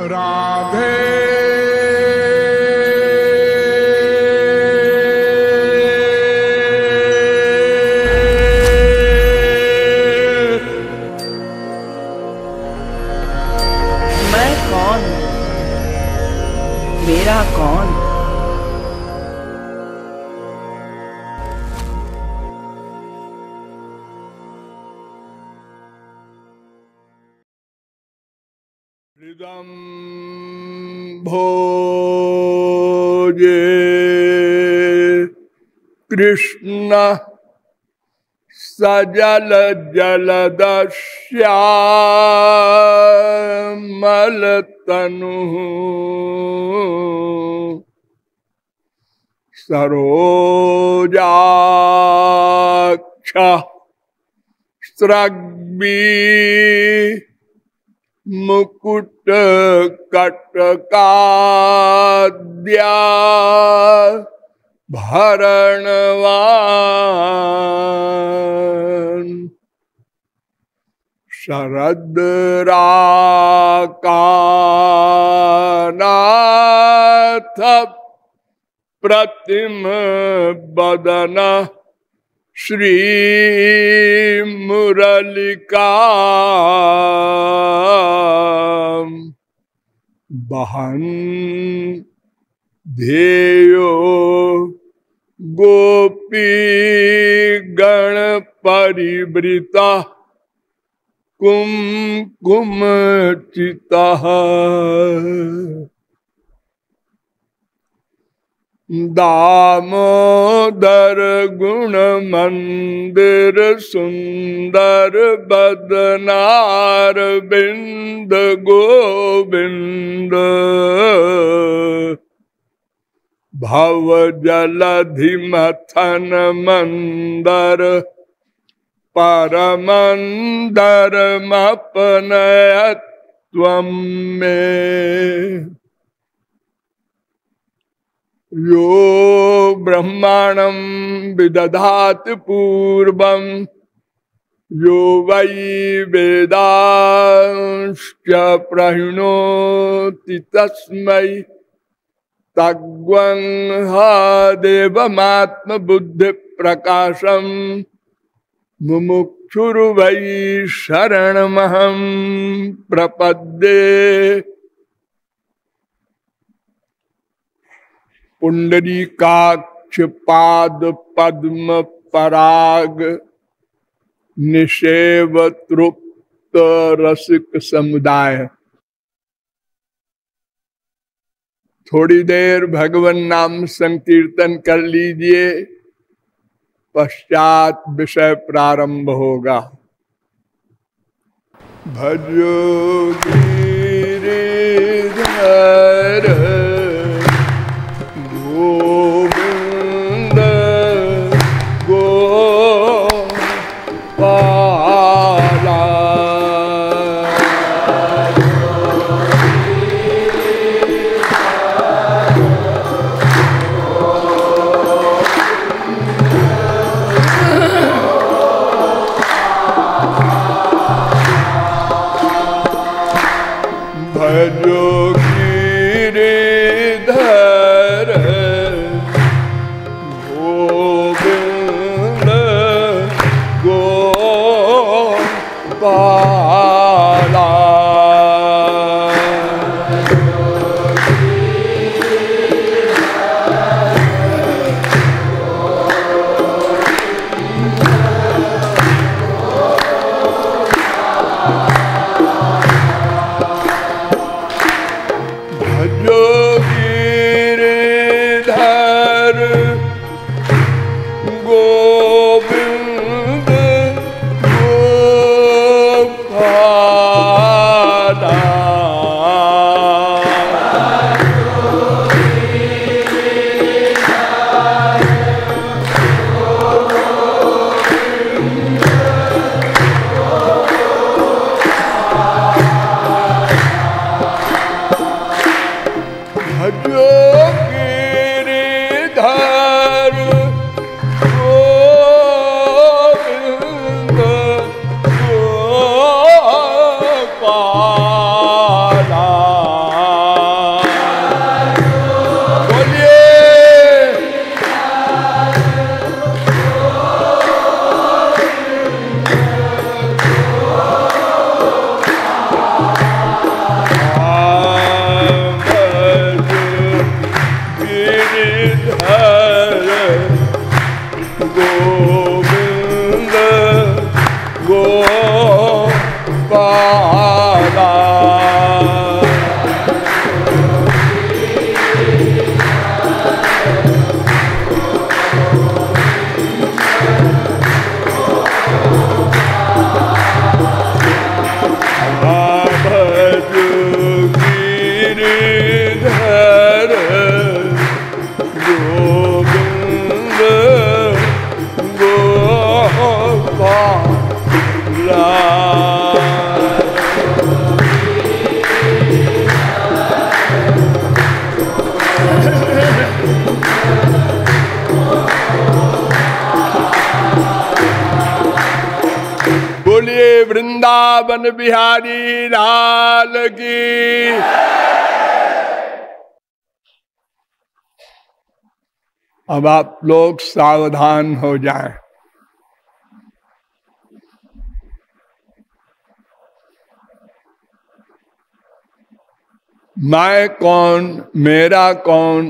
राधे मैं कौन, मेरा कौन। हृदं भोजे कृष्ण सजल जलदश्यामल तनु सरोजाक्ष स्रग्बी मुकुट कटकाद्या भरणवान शरद्राकानाथ प्रतिम बदन श्री मुरलिका बहन ध्येयो गोपी गण परिवृता कुमकुम चिता दामोदर गुण मंदिर सुंदर बदनार बिंद गोविंद भव जलधि मथन मंदर परमंदर मपनयत त्वं में यो ब्रह्माणं विदधात पूर्वं यो वै वेदांश्च प्रहिणोति तस्मै तद्वं हा देवमात्मबुद्धि प्रकाशं मुमुक्षुर्वै शरणमहं प्रपद्ये। पुंडरीकाक्ष पाद पद्म पराग निषेव तृप्त रसिक समुदाय। थोड़ी देर भगवन नाम संकीर्तन कर लीजिए, पश्चात विषय प्रारंभ होगा। भजो गिरिधर गोविंद गोपाला भजो गिरिधर गोविंद गोपाला भजो गिरिधर गोविंद गोपाला गोपाला। बोलिए वृंदावन बिहारी लाल की। अब आप लोग सावधान हो जाएं। मैं कौन, मेरा कौन,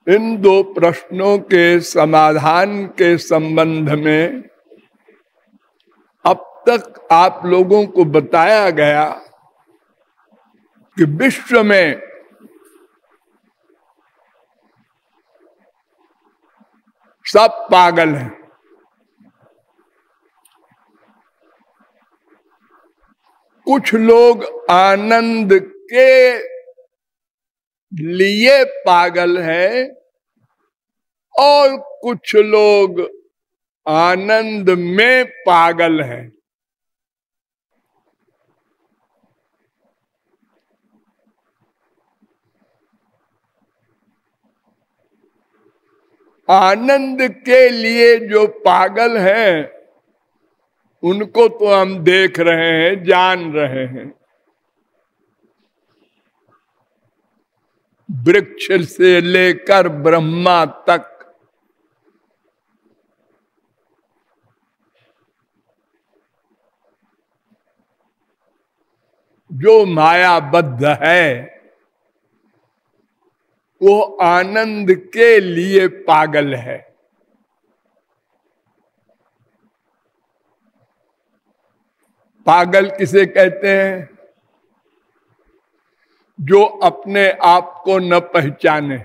इन दो प्रश्नों के समाधान के संबंध में अब तक आप लोगों को बताया गया कि विश्व में सब पागल हैं। कुछ लोग आनंद के लिए पागल हैं और कुछ लोग आनंद में पागल हैं। आनंद के लिए जो पागल हैं उनको तो हम देख रहे हैं, जान रहे हैं। वृक्ष से लेकर ब्रह्मा तक जो मायाबद्ध है वो आनंद के लिए पागल है। पागल किसे कहते हैं? जो अपने आप को न पहचाने।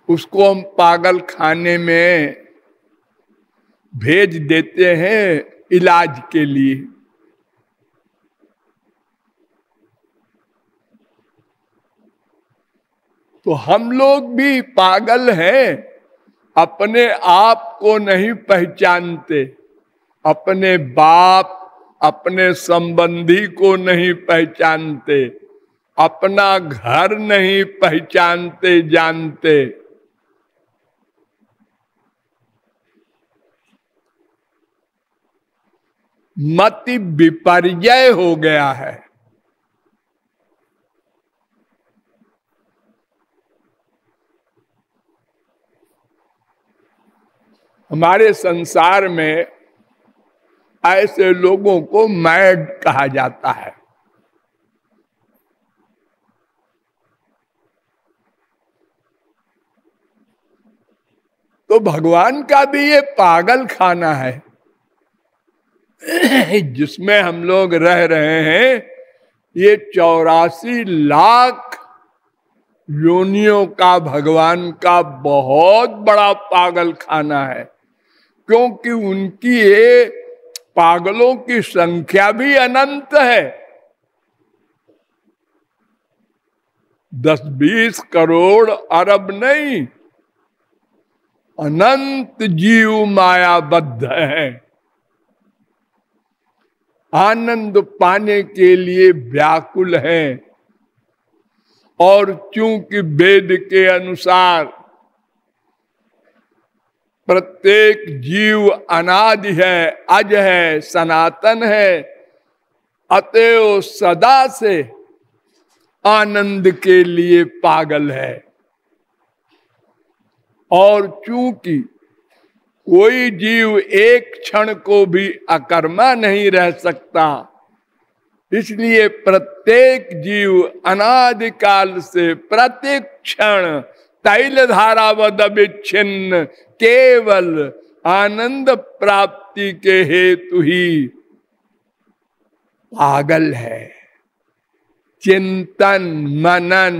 उसको हम पागल खाने में भेज देते हैं इलाज के लिए। तो हम लोग भी पागल हैं, अपने आप को नहीं पहचानते, अपने बाप अपने संबंधी को नहीं पहचानते, अपना घर नहीं पहचानते जानते। मति विपर्य हो गया है। हमारे संसार में ऐसे लोगों को मैड कहा जाता है। तो भगवान का भी ये पागल खाना है जिसमें हम लोग रह रहे हैं। ये 84 लाख योनियों का भगवान का बहुत बड़ा पागल खाना है, क्योंकि उनकी ये पागलों की संख्या भी अनंत है। 10-20 करोड़ अरब नहीं, अनंत जीव मायाबद्ध है। आनंद पाने के लिए व्याकुल है। और चूंकि वेद के अनुसार प्रत्येक जीव अनादि है, अज है, सनातन है, अतएव सदा से आनंद के लिए पागल है। और चूंकि कोई जीव एक क्षण को भी अकर्मा नहीं रह सकता, इसलिए प्रत्येक जीव अनादिकाल से प्रत्येक क्षण तैल धारावद विच्छिन्न, केवल आनंद प्राप्ति के हेतु ही पागल है। चिंतन, मनन,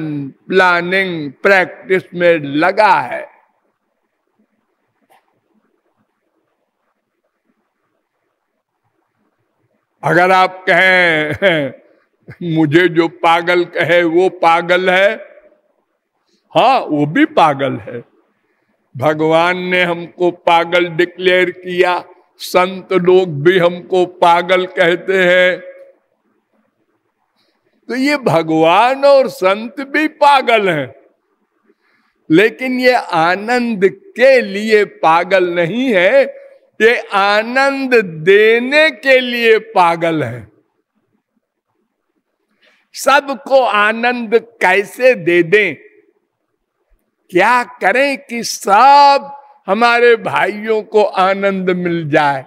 प्लानिंग, प्रैक्टिस में लगा है। अगर आप कहें मुझे जो पागल कहे वो पागल है, हाँ वो भी पागल है। भगवान ने हमको पागल डिक्लेयर किया, संत लोग भी हमको पागल कहते हैं। तो ये भगवान और संत भी पागल हैं, लेकिन ये आनंद के लिए पागल नहीं है, ये आनंद देने के लिए पागल है। सबको आनंद कैसे दे दें, क्या करें कि सब हमारे भाइयों को आनंद मिल जाए।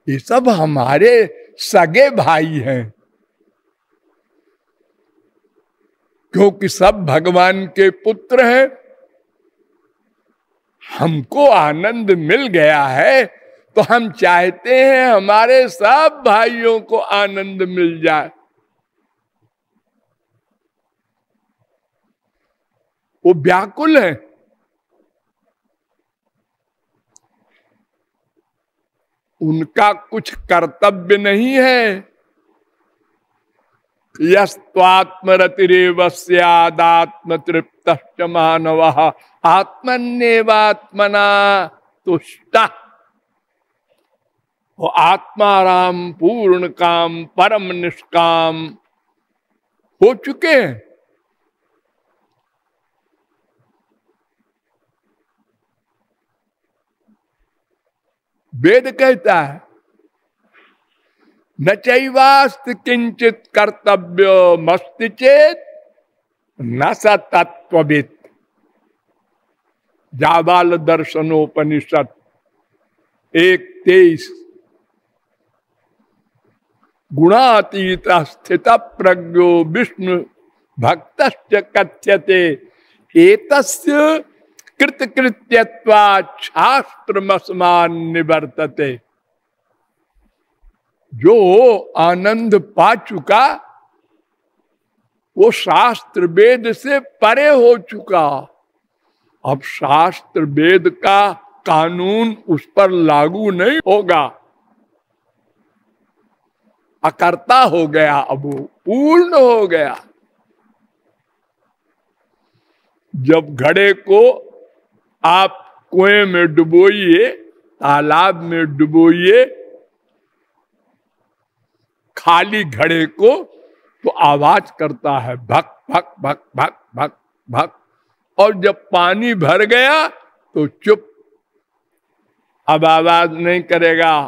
ये सब हमारे सगे भाई हैं, क्योंकि सब भगवान के पुत्र हैं। हमको आनंद मिल गया है तो हम चाहते हैं हमारे सब भाइयों को आनंद मिल जाए। वो व्याकुल है। उनका कुछ कर्तव्य नहीं है। यस्त्वात्मरतिरेव स्यादात्म तृप्तश्च मानवः आत्मन्येवात्मना तुष्टः। वो आत्माराम, पूर्ण काम, परम निष्काम हो चुके हैं। वेद कहता है न चैवास्ति किंचित कर्तव्यमस्ति चेत न स तत्त्ववित्। जाबाल दर्शनोपनिषद 1:23। गुणातीत स्थित प्रज्ञो विष्णु भक्तश्च कथ्यते एतस्य कृतकृत्यत्वात् शास्त्रमस्मान् निवर्तते। जो आनंद पा चुका वो शास्त्र वेद से परे हो चुका। अब शास्त्र वेद का कानून उस पर लागू नहीं होगा, अकर्ता हो गया, अब वो पूर्ण हो गया। जब घड़े को आप कुएं में डुबोइए, तालाब में डुबोइए, खाली घड़े को, तो आवाज करता है भक भक भक भक भक भक। और जब पानी भर गया तो चुप, अब आवाज नहीं करेगा,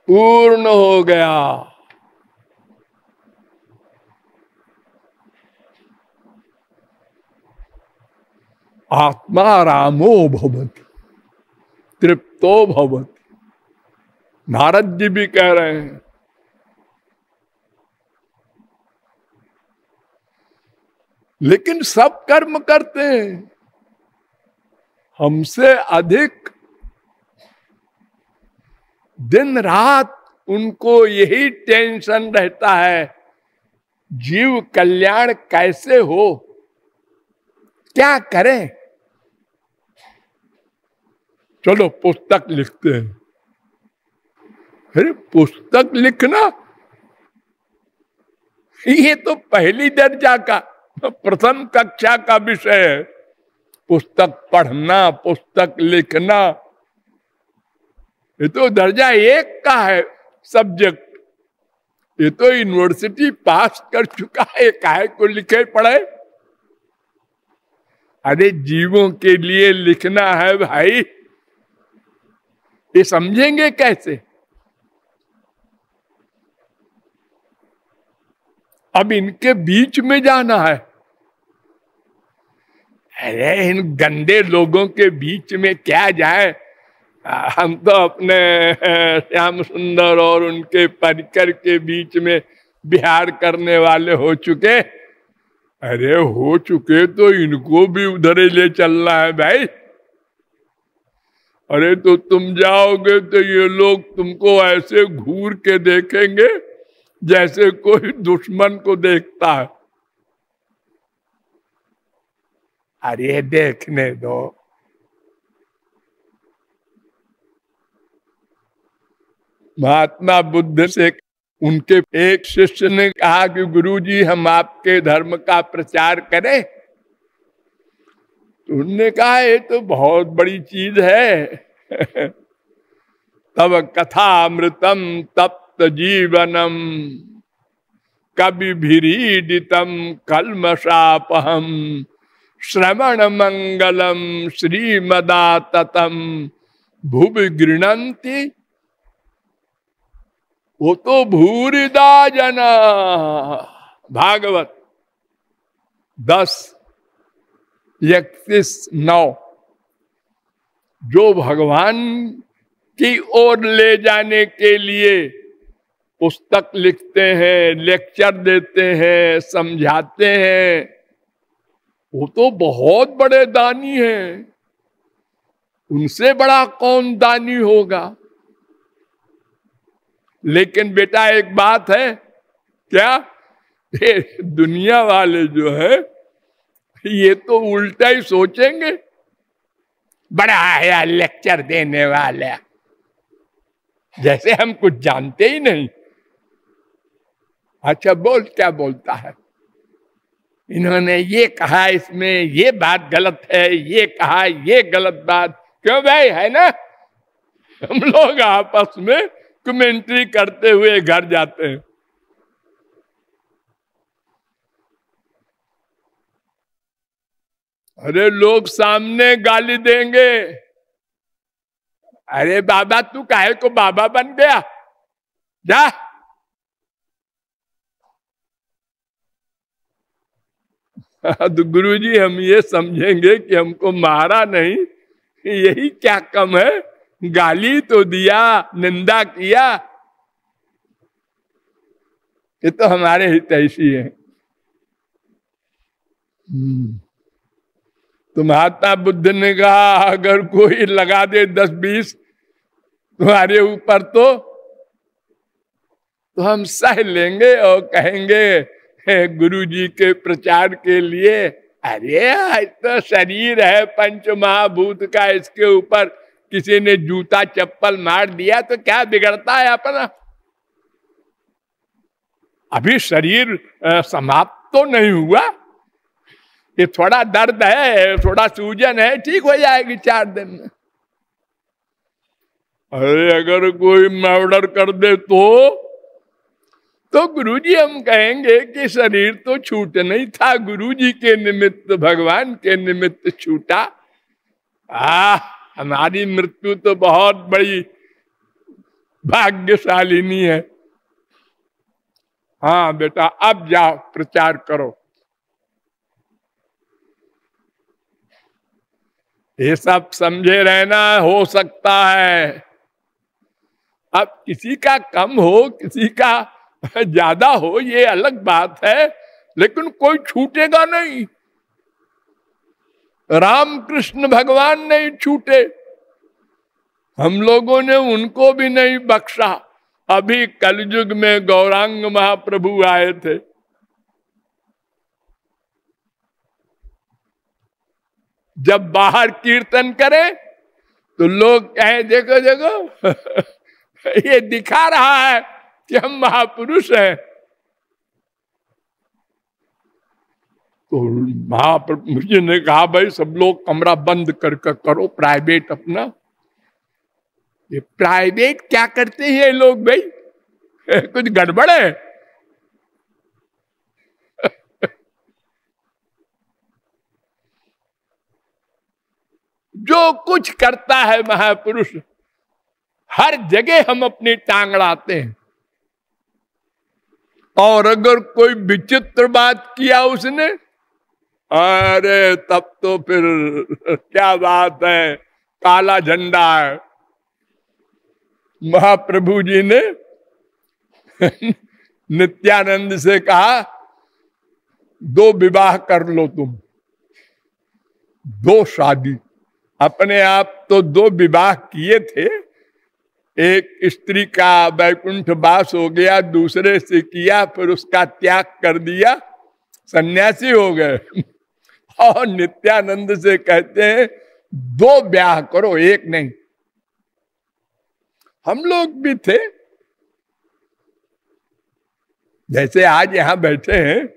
पूर्ण हो गया। आत्मा रामो भवति तृप्तो भवति। नारद जी भी कह रहे हैं। लेकिन सब कर्म करते हैं, हमसे अधिक दिन रात उनको यही टेंशन रहता है, जीव कल्याण कैसे हो, क्या करें। चलो पुस्तक लिखते हैं। अरे पुस्तक लिखना ये तो पहली दर्जा का, प्रथम कक्षा का विषय है। पुस्तक पढ़ना, पुस्तक लिखना, ये तो दर्जा 1 का है सब्जेक्ट। ये तो यूनिवर्सिटी पास कर चुका है, काहे को लिखे पढ़े। अरे जीवों के लिए लिखना है भाई, ये समझेंगे कैसे। अब इनके बीच में जाना है। अरे इन गंदे लोगों के बीच में क्या जाए। हम तो अपने श्याम सुंदर और उनके परिकर के बीच में विहार करने वाले हो चुके। अरे हो चुके तो इनको भी उधर ही ले चलना है भाई। अरे तो तुम जाओगे तो ये लोग तुमको ऐसे घूर के देखेंगे जैसे कोई दुश्मन को देखता है। अरे देखने दो। महात्मा बुद्ध से उनके एक शिष्य ने कहा कि गुरुजी हम आपके धर्म का प्रचार करें। तो उन्होंने कहा ये तो बहुत बड़ी चीज है। तब कथामृतम तप्त जीवनम कवि भीरीडितम कल्मषापहम श्रवण मंगलम श्रीमदाततम भुवि गृणंति। वो तो भूरिदा जना। भागवत 10:31-9। जो भगवान की ओर ले जाने के लिए पुस्तक लिखते हैं, लेक्चर देते हैं, समझाते हैं, वो तो बहुत बड़े दानी हैं। उनसे बड़ा कौन दानी होगा। लेकिन बेटा एक बात है, क्या ये दुनिया वाले जो है ये तो उल्टा ही सोचेंगे। बड़ा है लेक्चर देने वाला, जैसे हम कुछ जानते ही नहीं। अच्छा बोल, क्या बोलता है, इन्होंने ये कहा, इसमें ये बात गलत है, ये कहा ये गलत बात। क्यों भाई, है ना। हम लोग आपस में कमेंट्री करते हुए घर जाते हैं। अरे लोग सामने गाली देंगे। अरे बाबा तू काहे को बाबा बन गया, जा। तो गुरुजी हम ये समझेंगे कि हमको मारा नहीं, यही क्या कम है। गाली तो दिया, निंदा किया, ये तो हमारे हितैषी है। तो महात्मा बुद्ध ने कहा अगर कोई लगा दे 10-20 तुम्हारे ऊपर तो हम सह लेंगे और कहेंगे गुरुजी के प्रचार के लिए। अरे तो शरीर है पंच महाभूत का, इसके ऊपर किसी ने जूता चप्पल मार दिया तो क्या बिगड़ता है अपना। अभी शरीर समाप्त तो नहीं हुआ, ये थोड़ा दर्द है, थोड़ा सूजन है, ठीक हो जाएगी 4 दिन में। अरे अगर कोई मर्डर कर दे तो गुरुजी हम कहेंगे कि शरीर तो छूट नहीं था, गुरुजी के निमित्त, भगवान के निमित्त छूटा। हमारी मृत्यु तो बहुत बड़ी भाग्यशालिनी है। हाँ बेटा अब जाओ प्रचार करो। ये सब समझे रहना। हो सकता है अब किसी का कम हो, किसी का ज्यादा हो, ये अलग बात है, लेकिन कोई छूटेगा नहीं। रामकृष्ण भगवान नहीं छूटे, हम लोगों ने उनको भी नहीं बख्शा। अभी कलयुग में गौरांग महाप्रभु आए थे, जब बाहर कीर्तन करें तो लोग कहें देखो देखो ये दिखा रहा है कि हम महापुरुष हैं। तो महाप्रभु जी ने कहा भाई सब लोग कमरा बंद करके करो, प्राइवेट अपना। ये प्राइवेट क्या करते हैं ये लोग भाई, कुछ गड़बड़ है। जो कुछ करता है महापुरुष, हर जगह हम अपनी टांग अड़ाते हैं। और अगर कोई विचित्र बात किया उसने, अरे तब तो फिर क्या बात है, काला झंडा है। महाप्रभु जी ने नित्यानंद से कहा 2 विवाह कर लो तुम, 2 शादी। अपने आप तो 2 विवाह किए थे, एक स्त्री का वैकुंठ वास हो गया, दूसरे से किया, फिर उसका त्याग कर दिया, सन्यासी हो गए। और नित्यानंद से कहते हैं 2 ब्याह करो, एक नहीं। हम लोग भी थे, जैसे आज यहां बैठे हैं,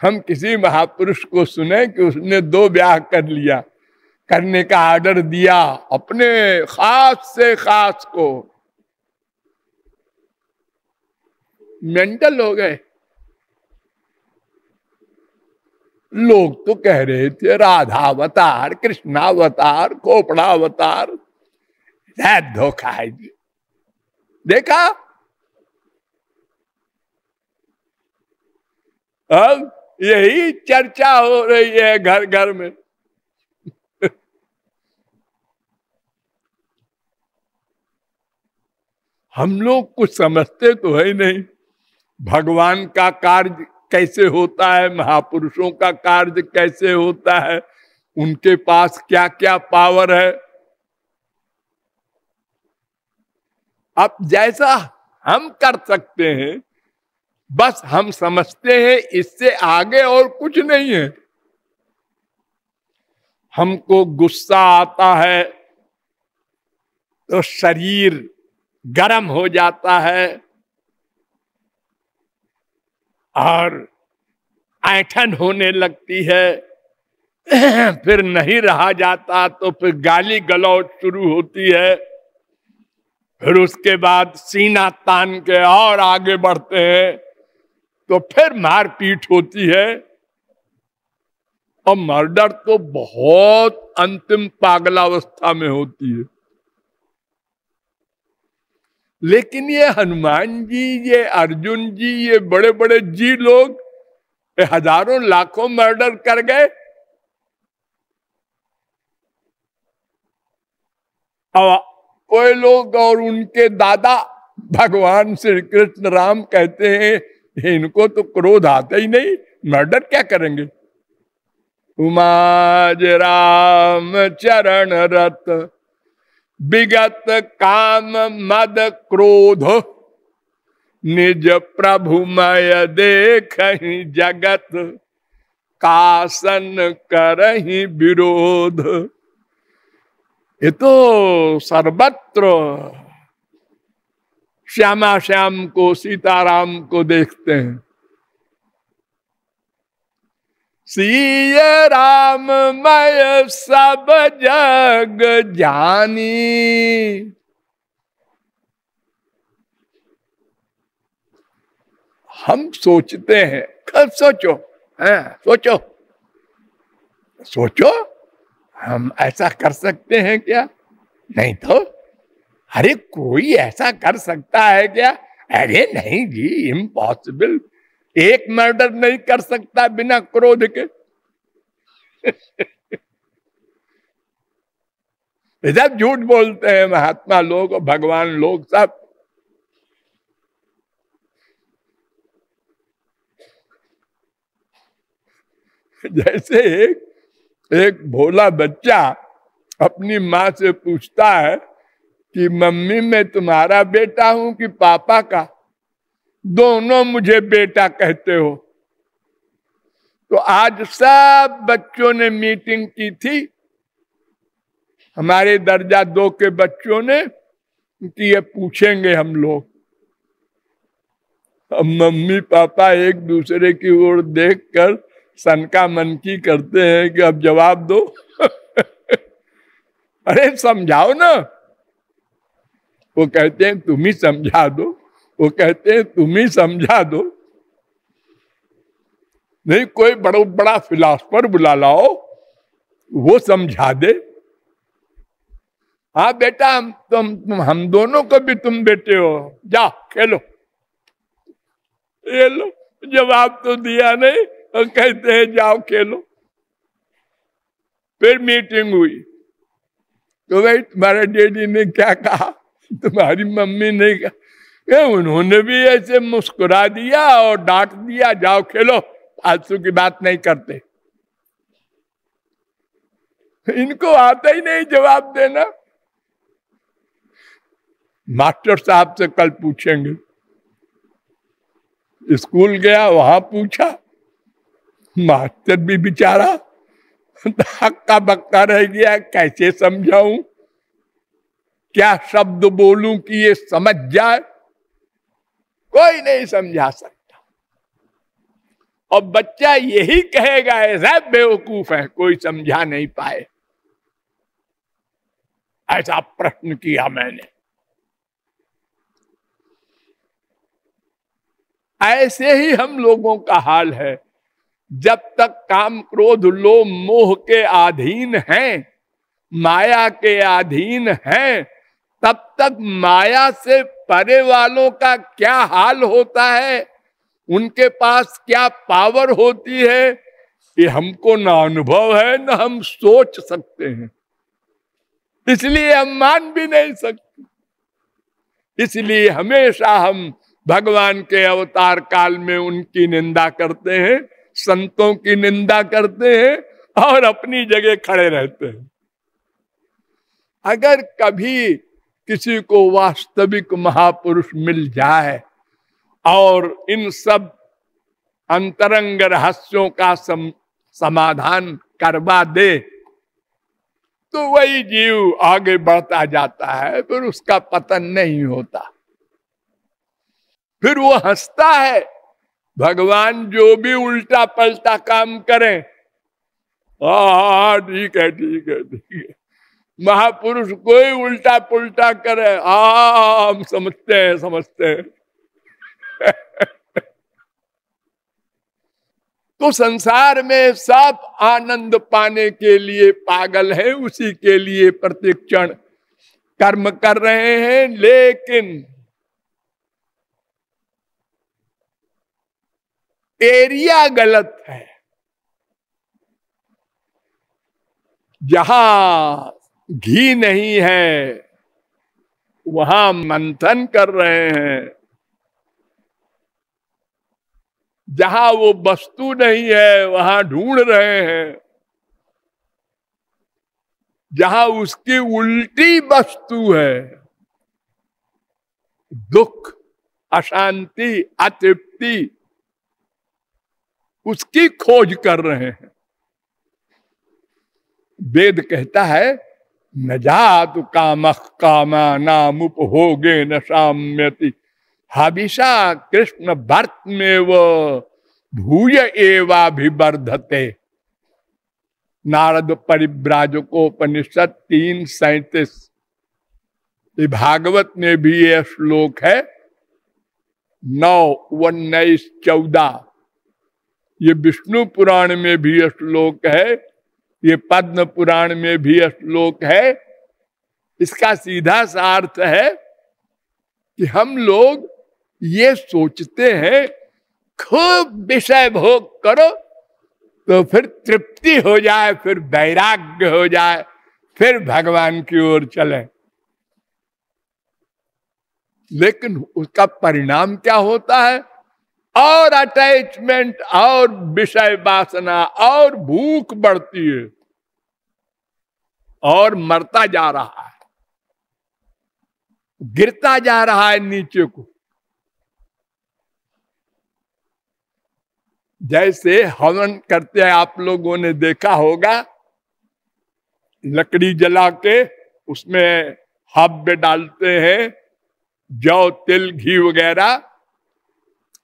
हम किसी महापुरुष को सुने कि उसने 2 ब्याह कर लिया, करने का आर्डर दिया अपने खास से खास को, मेंटल हो गए। लोग तो कह रहे थे राधावतार, कृष्णावतार, खोपड़ावतार। धोखा है जी। देखा, अब यही चर्चा हो रही है घर घर में। हम लोग कुछ समझते तो है नहीं, भगवान का कार्य कैसे होता है, महापुरुषों का कार्य कैसे होता है, उनके पास क्या क्या पावर है। अब जैसा हम कर सकते हैं, बस हम समझते हैं, इससे आगे और कुछ नहीं है। हमको गुस्सा आता है तो शरीर गर्म हो जाता है और ऐंठन होने लगती है, फिर नहीं रहा जाता तो फिर गाली गलौज शुरू होती है, फिर उसके बाद सीना तान के और आगे बढ़ते हैं तो फिर मारपीट होती है। और मर्डर तो बहुत अंतिम पागलावस्था में होती है। लेकिन ये हनुमान जी, ये अर्जुन जी, ये बड़े बड़े जी लोग हजारों लाखों मर्डर कर गए। अब कोई लोग और उनके दादा भगवान श्री कृष्ण राम कहते हैं इनको तो क्रोध आता ही नहीं, मर्डर क्या करेंगे। उमाज राम चरण रत विगत काम मद क्रोध, निज प्रभुमय देखहि जगत कासन करहि विरोध। ये तो सर्वत्र श्यामा श्याम को, सीताराम को देखते हैं। सिय राम मय सब जग जानी। हम सोचते हैं, कब सोचो, सोचो सोचो, हम ऐसा कर सकते हैं क्या? नहीं तो अरे कोई ऐसा कर सकता है क्या? अरे नहीं जी, इम्पॉसिबल। एक मर्डर नहीं कर सकता बिना क्रोध के। सब झूठ बोलते हैं महात्मा लोग और भगवान लोग सब। जैसे एक भोला बच्चा अपनी माँ से पूछता है कि मम्मी मैं तुम्हारा बेटा हूं कि पापा का? दोनों मुझे बेटा कहते हो। तो आज सब बच्चों ने मीटिंग की थी, हमारे दर्जा 2 के बच्चों ने, कि ये पूछेंगे हम लोग। अब मम्मी पापा एक दूसरे की ओर देखकर सनका मनकी करते हैं कि अब जवाब दो। अरे समझाओ ना। वो कहते हैं तुम ही समझा दो, वो कहते हैं तुम ही समझा दो। नहीं, कोई बड़ा फिलॉसफर बुला लाओ, वो समझा दे। हाँ बेटा, हम दोनों को भी तुम बेटे हो, जाओ खेलो। ये लो, जवाब तो दिया नहीं और कहते हैं जाओ खेलो। फिर मीटिंग हुई तो भाई तुम्हारे डैडी ने क्या कहा, तुम्हारी मम्मी ने कहा, उन्होंने भी ऐसे मुस्कुरा दिया और डांट दिया, जाओ खेलो। फालतू की बात नहीं करते। इनको आता ही नहीं जवाब देना। मास्टर साहब से कल पूछेंगे, स्कूल गया वहां पूछा, मास्टर भी बेचारा हक्का बक्का रह गया, कैसे समझाऊं, क्या शब्द बोलूं कि ये समझ जाए। कोई नहीं समझा सकता। और बच्चा यही कहेगा ऐसा बेवकूफ है, कोई समझा नहीं पाए। ऐसा प्रश्न किया मैंने। ऐसे ही हम लोगों का हाल है। जब तक काम क्रोध लोभ मोह के अधीन हैं, माया के अधीन हैं, तब तक माया से परे वालों का क्या हाल होता है, उनके पास क्या पावर होती है, ये हमको ना अनुभव है ना हम सोच सकते हैं। इसलिए हम मान भी नहीं सकते। इसलिए हमेशा हम भगवान के अवतार काल में उनकी निंदा करते हैं, संतों की निंदा करते हैं और अपनी जगह खड़े रहते हैं। अगर कभी किसी को वास्तविक महापुरुष मिल जाए और इन सब अंतरंग रहस्यों का समाधान करवा दे, तो वही जीव आगे बढ़ता जाता है, फिर उसका पतन नहीं होता। फिर वो हंसता है। भगवान जो भी उल्टा पलटा काम करें, ठीक है ठीक है ठीक है। महापुरुष कोई उल्टा पुल्टा करे, हम समझते हैं समझते हैं। तो संसार में सब आनंद पाने के लिए पागल है, उसी के लिए प्रतिक्षण कर्म कर रहे हैं। लेकिन एरिया गलत है। जहां घी नहीं है वहां मंथन कर रहे हैं, जहां वो वस्तु नहीं है वहां ढूंढ रहे हैं, जहां उसकी उल्टी वस्तु है, दुख, अशांति, अतृप्ति, उसकी खोज कर रहे हैं। वेद कहता है न जातु कामः कामानामुपभोगे न साम्यति हविषा कृष्ण भर्त में वो भूय एवाभिवर्धते। नारद परिव्राजकोपनिषद 3:37। ये भागवत में भी यह श्लोक है, 9, 19, 14। ये विष्णु पुराण में भी यह श्लोक है, ये पद्म पुराण में भी यह श्लोक है। इसका सीधा सा अर्थ है कि हम लोग ये सोचते हैं खूब विषय भोग करो तो फिर तृप्ति हो जाए, फिर वैराग्य हो जाए, फिर भगवान की ओर चले। लेकिन उसका परिणाम क्या होता है? और अटैचमेंट और विषय वासना और भूख बढ़ती है और मरता जा रहा है, गिरता जा रहा है नीचे को। जैसे हवन करते हैं, आप लोगों ने देखा होगा, लकड़ी जला के उसमें हव्य डालते हैं, जौ तिल घी वगैरह,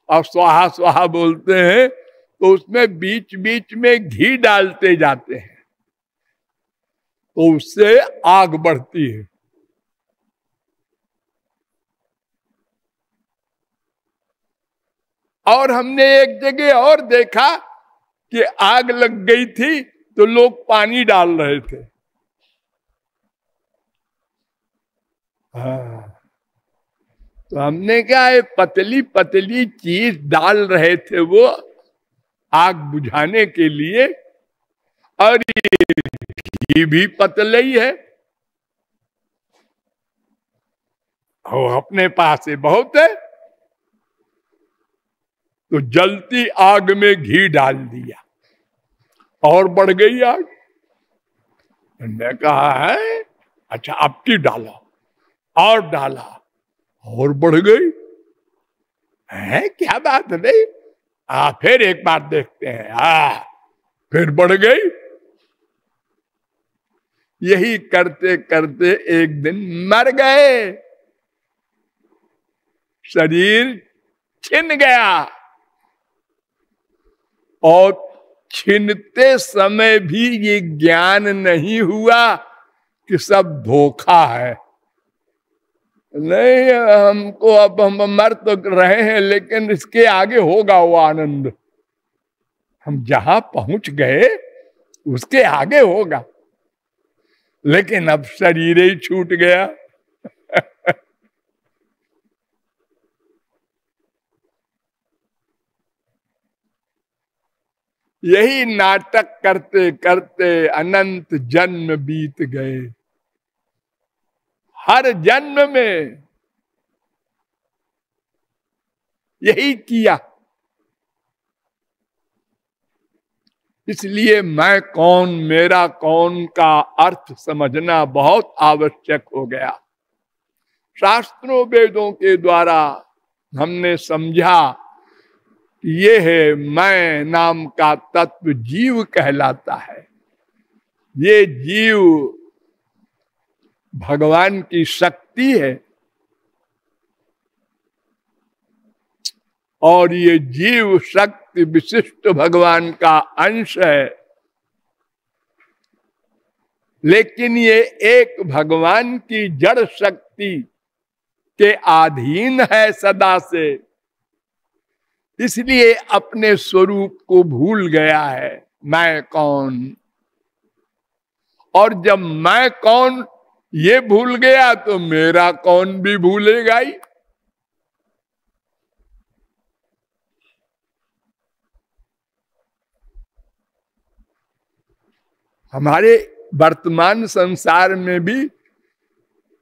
और स्वाहा स्वाहा बोलते हैं, तो उसमें बीच बीच में घी डालते जाते हैं, तो उससे आग बढ़ती है। और हमने एक जगह और देखा कि आग लग गई थी तो लोग पानी डाल रहे थे। तो हमने क्या है, पतली पतली चीज डाल रहे थे वो आग बुझाने के लिए, और ये भी पतला ही है, और अपने पास से बहुत है। तो जलती आग में घी डाल दिया और बढ़ गई आग। मैंने कहा है अच्छा अब की डाला और डाला और बढ़ गई है, क्या बात नहीं। फिर एक बार देखते हैं, फिर बढ़ गई। यही करते करते एक दिन मर गए, शरीर छिन गया। और छिनते समय भी ये ज्ञान नहीं हुआ कि सब धोखा है। नहीं, हमको अब हम मर तो रहे हैं लेकिन इसके आगे होगा वो आनंद। हम जहां पहुंच गए उसके आगे होगा, लेकिन अब शरीर ही छूट गया। यही नाटक करते करते अनंत जन्म बीत गए। हर जन्म में यही किया। इसलिए मैं कौन मेरा कौन का अर्थ समझना बहुत आवश्यक हो गया। शास्त्रों वेदों के द्वारा हमने समझा कि ये है मैं नाम का तत्व जीव कहलाता है। ये जीव भगवान की शक्ति है और ये जीव शक्ति विशिष्ट भगवान का अंश है। लेकिन ये एक भगवान की जड़ शक्ति के अधीन है सदा से, इसलिए अपने स्वरूप को भूल गया है मैं कौन। और जब मैं कौन ये भूल गया तो मेरा कौन भी भूलेगा ही। हमारे वर्तमान संसार में भी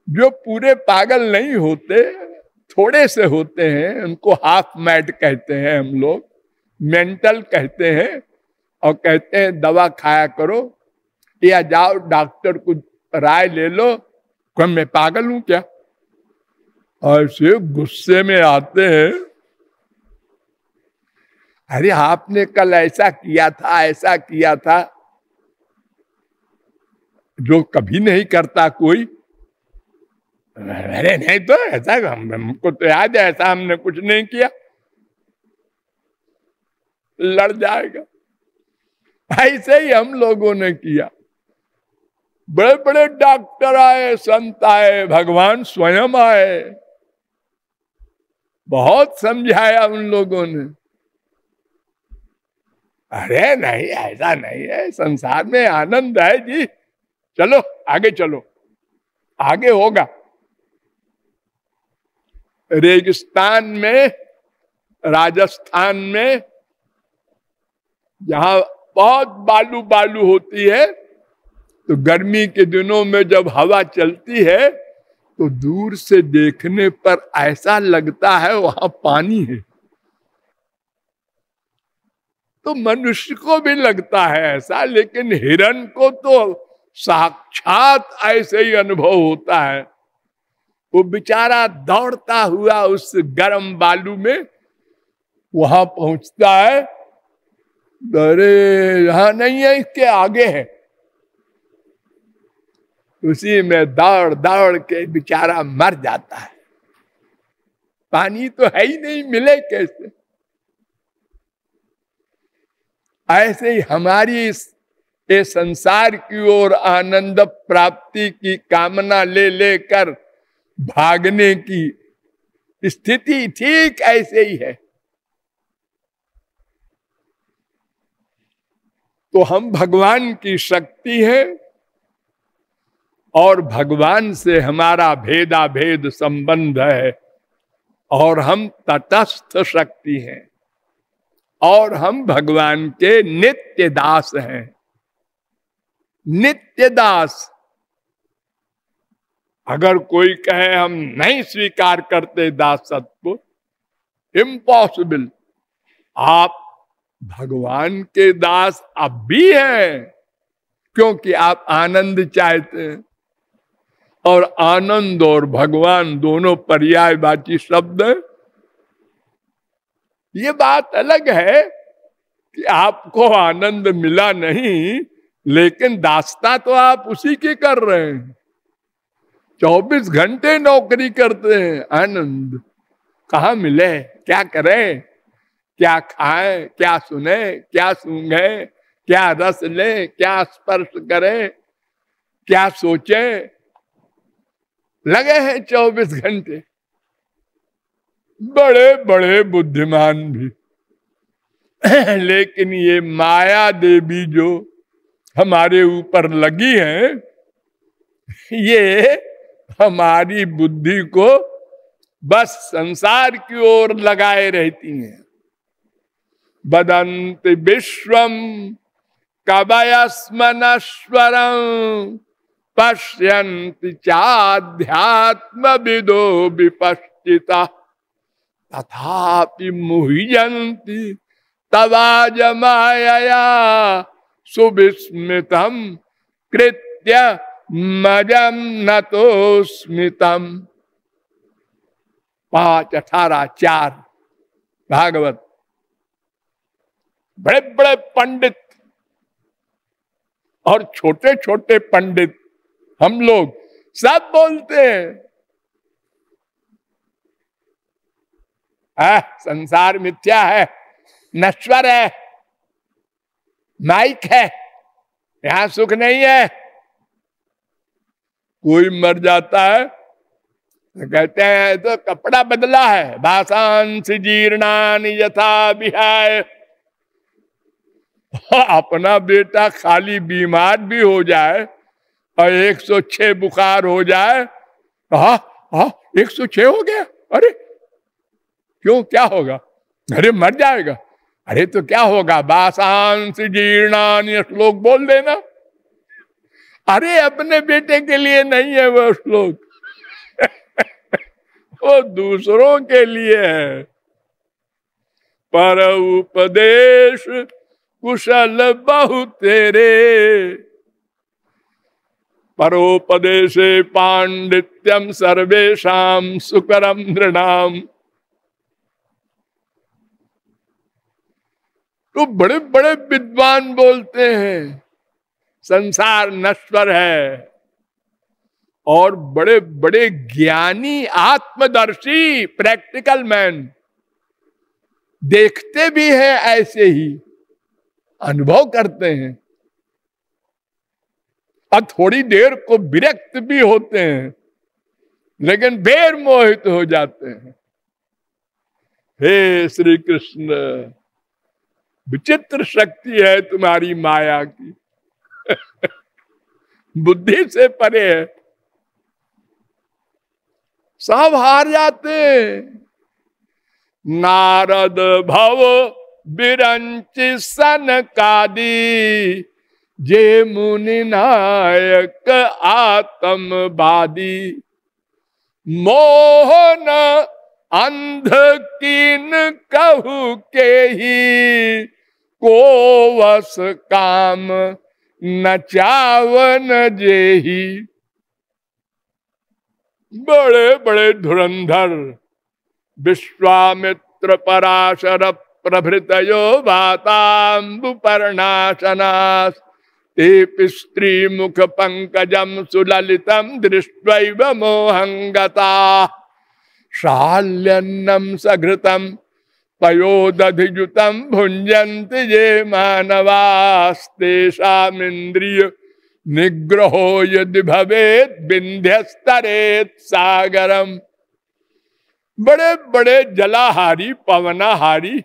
जो पूरे पागल नहीं होते, थोड़े से होते हैं, उनको हाफ मैड कहते हैं हम लोग, मेंटल कहते हैं, और कहते हैं दवा खाया करो या जाओ डॉक्टर को राय ले लो। कोई मैं पागल हूं क्या? ऐसे गुस्से में आते हैं, अरे आपने कल ऐसा किया था ऐसा किया था, जो कभी नहीं करता कोई। अरे नहीं तो ऐसा, हमको तो याद है ऐसा हमने कुछ नहीं किया। लड़ जाएगा। ऐसे ही हम लोगों ने किया। बड़े बड़े डॉक्टर आए, संत आए, भगवान स्वयं आए, बहुत समझाया उन लोगों ने। अरे नहीं ऐसा नहीं है, संसार में आनंद है जी, चलो आगे चलो, आगे होगा। रेगिस्तान में, राजस्थान में, जहां बहुत बालू बालू होती है, तो गर्मी के दिनों में जब हवा चलती है तो दूर से देखने पर ऐसा लगता है वहां पानी है। तो मनुष्य को भी लगता है ऐसा, लेकिन हिरण को तो साक्षात ऐसे ही अनुभव होता है। वो बेचारा दौड़ता हुआ उस गर्म बालू में वहां पहुंचता है, अरे यहां नहीं है, इसके आगे है। उसी में दौड़ दौड़ के बेचारा मर जाता है। पानी तो है ही नहीं, मिले कैसे? ऐसे ही हमारी ये संसार की ओर आनंद प्राप्ति की कामना ले लेकर भागने की स्थिति ठीक ऐसे ही है। तो हम भगवान की शक्ति है और भगवान से हमारा भेदा भेद संबंध है, और हम तटस्थ शक्ति हैं, और हम भगवान के नित्य दास हैं। नित्य दास। अगर कोई कहे हम नहीं स्वीकार करते दासत्व, इम्पॉसिबल। आप भगवान के दास अब भी हैं, क्योंकि आप आनंद चाहते हैं। और आनंद और भगवान दोनों पर्यायवाची शब्द हैं। ये बात अलग है कि आपको आनंद मिला नहीं, लेकिन दास्ता तो आप उसी की कर रहे हैं। 24 घंटे नौकरी करते हैं, आनंद कहाँ मिले, क्या करें, क्या खाएं, क्या सुने, क्या सूंघे, क्या रस ले, क्या स्पर्श करें, क्या सोचें, लगे हैं 24 घंटे। बड़े बड़े बुद्धिमान भी लेकिन ये माया देवी जो हमारे ऊपर लगी है, ये हमारी बुद्धि को बस संसार की ओर लगाए रहती हैं। वदन्ति विश्वम कवयस्मनश्वरं पश्यन्ति चाध्यात्म विदो विपश्चिता तथापि मुह्यन्ति तवाज मायया सुविस्मितं कृत्य मजम नतो स्मितम। 5:18-4 भागवत। बड़े बड़े पंडित और छोटे छोटे पंडित हम लोग सब बोलते हैं संसार मिथ्या है, नश्वर है, माइक है, यहां सुख नहीं है। कोई मर जाता है तो कहते हैं तो कपड़ा बदला है, भाषांसि जीर्णानि यथा विहाय। अपना बेटा खाली बीमार भी हो जाए और 106 बुखार हो जाए, 106 हो गया, अरे क्यों, क्या होगा, अरे मर जाएगा, अरे तो क्या होगा, भाषांसि जीर्णानि श्लोक बोल देना। अरे अपने बेटे के लिए नहीं है वो श्लोक वो दूसरों के लिए है। पर उपदेश कुशल बहु तेरे, परोपदेशे पांडित्यम सर्वेषां सुकरम नृणाम। तो बड़े बड़े विद्वान बोलते हैं संसार नश्वर है, और बड़े बड़े ज्ञानी आत्मदर्शी प्रैक्टिकल मैन देखते भी हैं, ऐसे ही अनुभव करते हैं, और थोड़ी देर को विरक्त भी होते हैं, लेकिन बेर मोहित हो जाते हैं। हे श्री कृष्ण, विचित्र शक्ति है तुम्हारी माया की बुद्धि से परे है। सब हार जाते। नारद भव बिरंचि सनकादि, जे मुनि नायक आत्मवादी। मोहन अंध कीन कहु के ही, को वस काम नचावन जेही। बड़े बड़े धुरंधर विश्वामित्र पराशर प्रभृतयो वाताम्बुपर्णाशनास्, ते स्त्री मुख पंकजम सुललितम दृष्ट्वैव मोहं गताः। शाल्यन्नम सघृतम पयोदधिजुतम भुंजन्ति ये मानवास्तेषामिन्द्रिय निग्रहो यदि भवेत् विन्ध्यस्तरेत् सागरम। बड़े बड़े जलाहारी पवनाहारी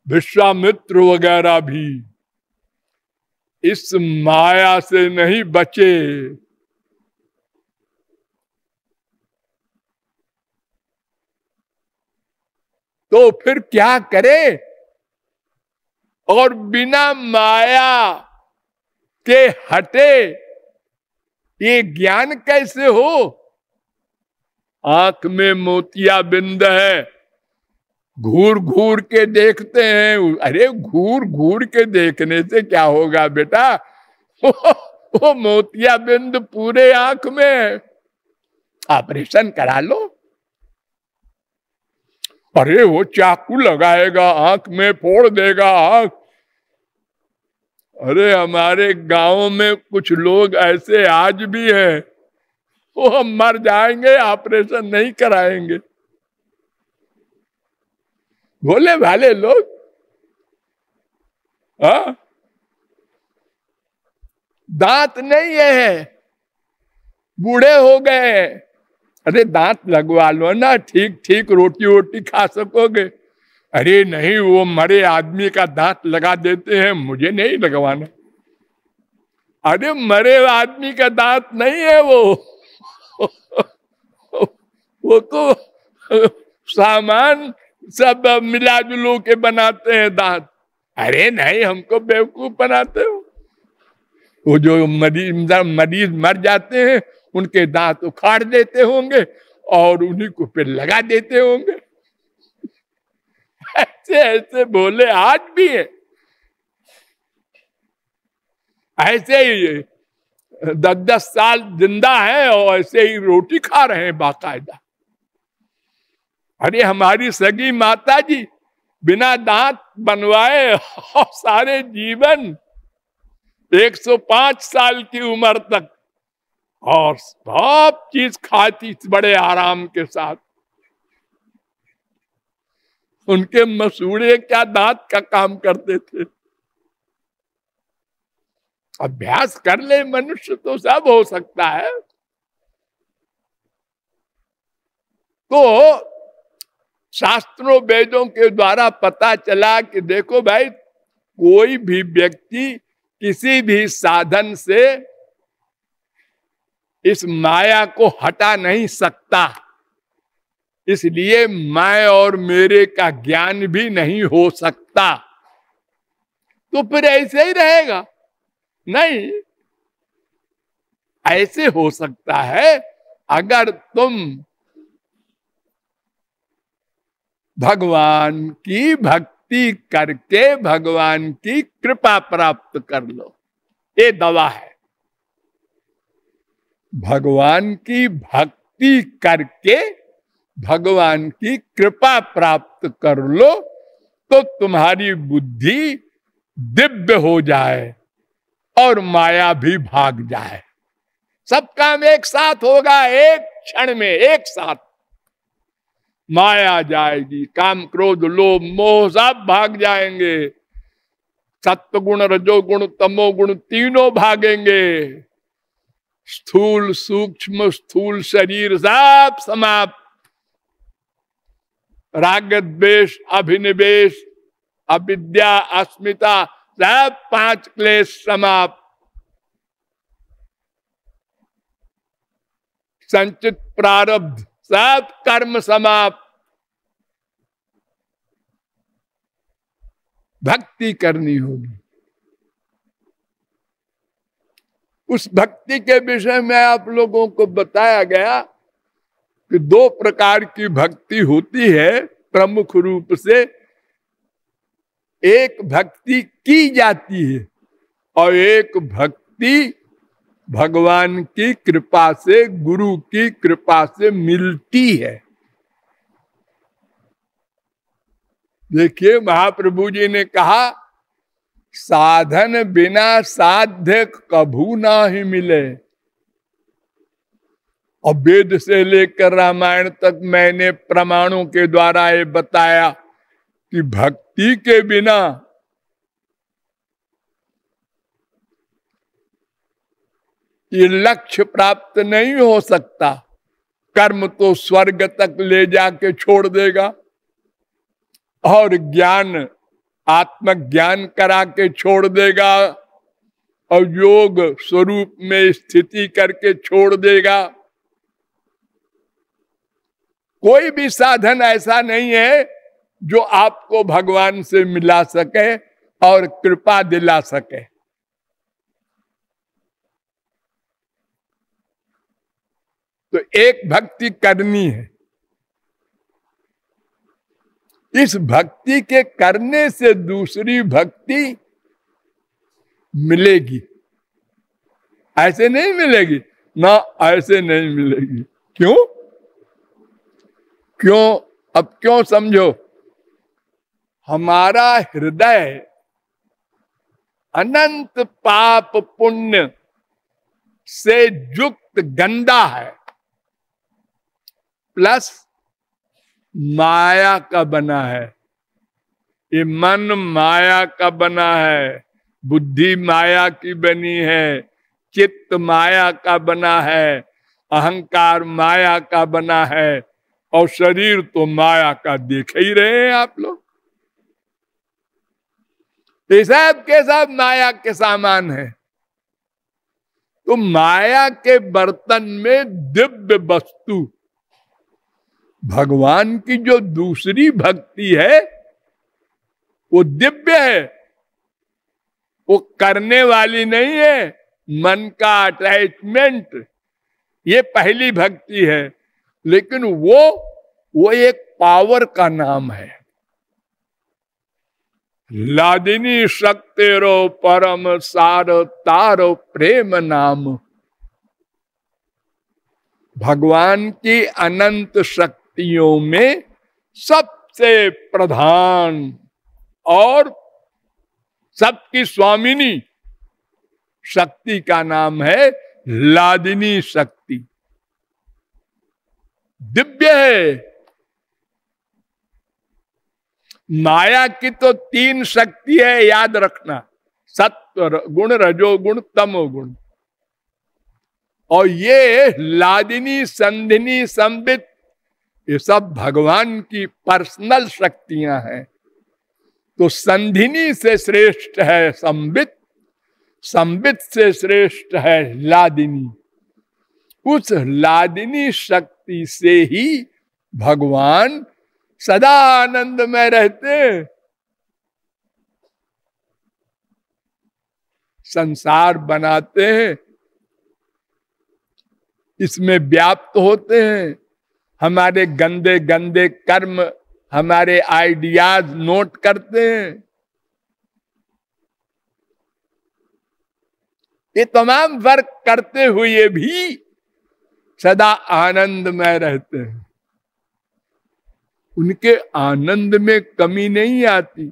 विश्वामित्र वगैरह भी इस माया से नहीं बचे। तो फिर क्या करे, और बिना माया के हटे ये ज्ञान कैसे हो। आंख में मोतिया बिंद है, घूर घूर के देखते हैं। अरे घूर घूर के देखने से क्या होगा बेटा, वो मोतियाबिंद पूरे आंख में, ऑपरेशन करा लो। अरे वो चाकू लगाएगा आंख में, फोड़ देगा आंख। अरे हमारे गांव में कुछ लोग ऐसे आज भी हैं, वो हम मर जाएंगे ऑपरेशन नहीं कराएंगे। भोले भाले लोग। हाँ, दांत नहीं है, बूढ़े हो गए। अरे दांत लगवा लो ना, ठीक ठीक रोटी वोटी खा सकोगे। अरे नहीं, वो मरे आदमी का दांत लगा देते हैं, मुझे नहीं लगवाना। अरे मरे आदमी का दांत नहीं है वो तो सामान सब मिला जुलू के बनाते हैं दांत। अरे नहीं, हमको बेवकूफ बनाते हो। वो जो मरीज मर जाते हैं उनके दांत उखाड़ देते होंगे और उन्हीं को फिर लगा देते होंगे। ऐसे ऐसे बोले आज भी है। ऐसे ही 10-10 साल जिंदा है और ऐसे ही रोटी खा रहे हैं बाकायदा। अरे हमारी सगी माता जी बिना दांत बनवाए और सारे जीवन 105 साल की उम्र तक और सब चीज खाती बड़े आराम के साथ। उनके मसूड़े क्या दांत का काम करते थे। अभ्यास कर ले मनुष्य तो सब हो सकता है। तो शास्त्रों वेदों के द्वारा पता चला कि देखो भाई, कोई भी व्यक्ति किसी भी साधन से इस माया को हटा नहीं सकता, इसलिए मैं और मेरे का ज्ञान भी नहीं हो सकता। तो फिर ऐसे ही रहेगा? नहीं, ऐसे हो सकता है अगर तुम भगवान की भक्ति करके भगवान की कृपा प्राप्त कर लो। ये दवा है। भगवान की भक्ति करके भगवान की कृपा प्राप्त कर लो तो तुम्हारी बुद्धि दिव्य हो जाए और माया भी भाग जाए। सब काम एक साथ होगा, एक क्षण में एक साथ। माया जाएगी, काम क्रोध लोभ मोह सब भाग जाएंगे। सत्व गुण रजोगुण तमोगुण तीनों भागेंगे। स्थूल सूक्ष्म स्थूल शरीर सब समाप्त। राग द्वेष अभिनिवेश अविद्या अस्मिता सब 5 क्लेश समाप्त। संचित प्रारब्ध सब कर्म समाप्त। भक्ति करनी होगी। उस भक्ति के विषय में आप लोगों को बताया गया कि 2 प्रकार की भक्ति होती है प्रमुख रूप से। एक भक्ति की जाती है और एक भक्ति भगवान की कृपा से, गुरु की कृपा से मिलती है। देखिए महाप्रभु जी ने कहा, साधन बिना साध्य कभू ना ही मिले। और वेद से लेकर रामायण तक मैंने प्रमाणों के द्वारा ये बताया कि भक्ति के बिना ये लक्ष्य प्राप्त नहीं हो सकता। कर्म तो स्वर्ग तक ले जाके छोड़ देगा और ज्ञान आत्मज्ञान करा के छोड़ देगा और योग स्वरूप में स्थिति करके छोड़ देगा। कोई भी साधन ऐसा नहीं है जो आपको भगवान से मिला सके और कृपा दिला सके। तो एक भक्ति करनी है। इस भक्ति के करने से दूसरी भक्ति मिलेगी, ऐसे नहीं मिलेगी ना, ऐसे नहीं मिलेगी। क्यों? क्यों? अब क्यों समझो। हमारा हृदय अनंत पाप पुण्य से युक्त गंदा है, प्लस माया का बना है। ये मन माया का बना है, बुद्धि माया की बनी है, चित्त माया का बना है, अहंकार माया का बना है, और शरीर तो माया का देख ही रहे हैं आप लोग। ये सब के सब माया के सामान है। तो माया के बर्तन में दिव्य वस्तु, भगवान की जो दूसरी भक्ति है वो दिव्य है, वो करने वाली नहीं है, मन का अटैचमेंट, ये पहली भक्ति है। लेकिन वो एक पावर का नाम है। लादिनी शक्तिरो परम सार तारो प्रेम नाम। भगवान की अनंत शक्तियों में सबसे प्रधान और सबकी स्वामिनी शक्ति का नाम है लादिनी शक्ति। दिव्य है। माया की तो 3 शक्ति है, याद रखना, सत्व गुण, रजोगुण, तमोगुण। और ये लादिनी, संधिनी, संबित, ये सब भगवान की पर्सनल शक्तियां हैं। तो संधिनी से श्रेष्ठ है संबित, संबित से श्रेष्ठ है लादिनी। उस लादिनी शक्ति से ही भगवान सदा आनंद में रहते। संसार बनाते हैं, इसमें व्याप्त होते हैं, हमारे गंदे गंदे कर्म, हमारे आइडियाज नोट करते हैं। ये तमाम वर्क करते हुए भी सदा आनंद में रहते हैं। उनके आनंद में कमी नहीं आती।